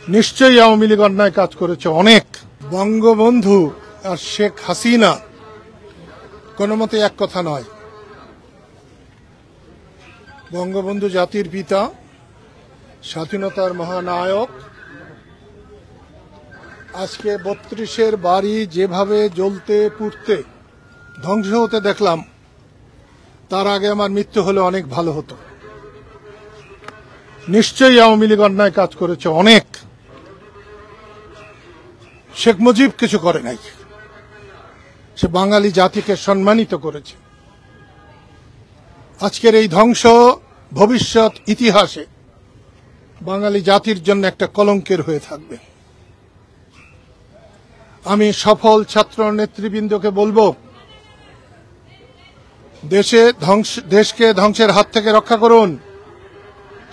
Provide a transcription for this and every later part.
নিশ্চয়ই আওয়ামী লীগ অন্যায় কাজ করেছে অনেক। বঙ্গবন্ধু আর শেখ হাসিনা কোনো মতে এক কথা নয়। বঙ্গবন্ধু জাতির পিতা, স্বাধীনতার মহানায়ক। আজকে ৩২-এর বাড়ি যেভাবে জ্বলতে পুড়তে ধ্বংস হতে দেখলাম, তার আগে আমার মৃত্যু হলে অনেক ভালো হতো। নিশ্চয়ই আওয়ামী লীগ অন্যায় কাজ করেছে অনেক। শেখ মুজিব কিছু করে নাই, সে বাঙালি জাতিকে সম্মানিত করেছে। আজকের এই ধ্বংস ভবিষ্যৎ ইতিহাসে বাঙালি জাতির জন্য একটা কলঙ্কের হয়ে থাকবে। আমি সফল ছাত্র নেতৃবৃন্দকে বলবো, দেশকে ধ্বংসের হাত থেকে রক্ষা করুন,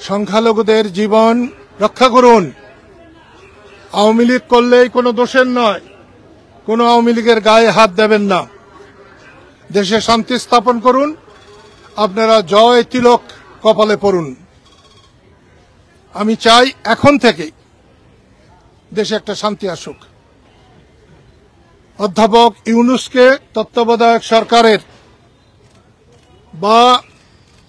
সংখ্যালঘুদের জীবন রক্ষা করুন। আওয়ামী লীগ করলেই কোনো দোষের নয়, কোনো আওয়ামী লীগের গায়ে হাত দেবেন না। দেশে শান্তি স্থাপন করুন, আপনারা জয় তিলক কপালে পড়ুন। আমি চাই এখন থেকেই দেশে একটা শান্তি আসুক। অধ্যাপক ইউনূসকে তত্ত্বাবধায়ক সরকারের বা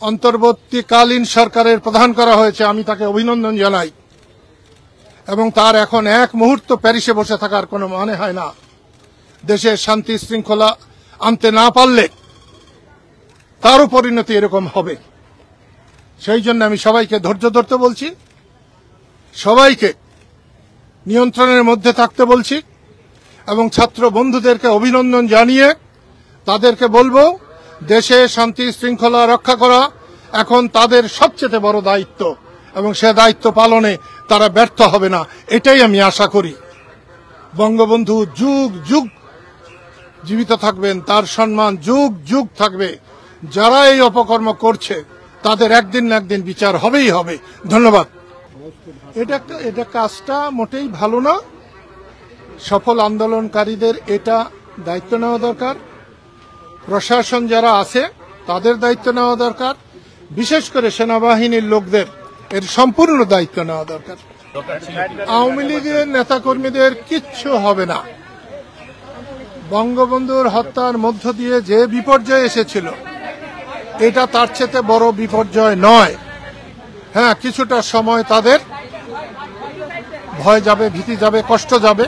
অন্তর্বর্তীকালীন সরকারের প্রধান করা হয়েছে, আমি তাকে অভিনন্দন জানাই। এবং তার এখন এক মুহূর্ত প্যারিসে বসে থাকার কোনো মানে হয় না। দেশের শান্তি শৃঙ্খলা আনতে না পারলে তারও পরিণতি এরকম হবে। সেই জন্য আমি সবাইকে ধৈর্য ধরতে বলছি, সবাইকে নিয়ন্ত্রণের মধ্যে থাকতে বলছি এবং ছাত্র বন্ধুদেরকে অভিনন্দন জানিয়ে তাদেরকে বলবো, দেশে শান্তি শৃঙ্খলা রক্ষা করা এখন তাদের সবচেয়ে বড় দায়িত্ব এবং সে দায়িত্ব পালনে তারা ব্যর্থ হবে না, এটাই আমি আশা করি। বঙ্গবন্ধু যুগ যুগ জীবিত থাকবেন, তার সম্মান যুগ যুগ থাকবে। যারা এই অপকর্ম করছে তাদের একদিন না একদিন বিচার হবেই হবে। ধন্যবাদ। এটা কাজটা মোটেই ভালো না। সফল আন্দোলনকারীদের এটা দায়িত্ব নেওয়া দরকার। প্রশাসন যারা আছে তাদের দায়িত্ব নেওয়া দরকার। বিশেষ করে সেনাবাহিনীর লোকদের এর সম্পূর্ণ দায়িত্ব নেওয়া দরকার। আওয়ামী লীগের নেতাকর্মীদের কিচ্ছু হবে না। বঙ্গবন্ধুর হত্যার মধ্য দিয়ে যে বিপর্যয় এসেছিল, এটা তার চেয়ে বড় বিপর্যয় নয়। হ্যাঁ, কিছুটা সময় তাদের ভয় যাবে, ভীতি যাবে, কষ্ট যাবে,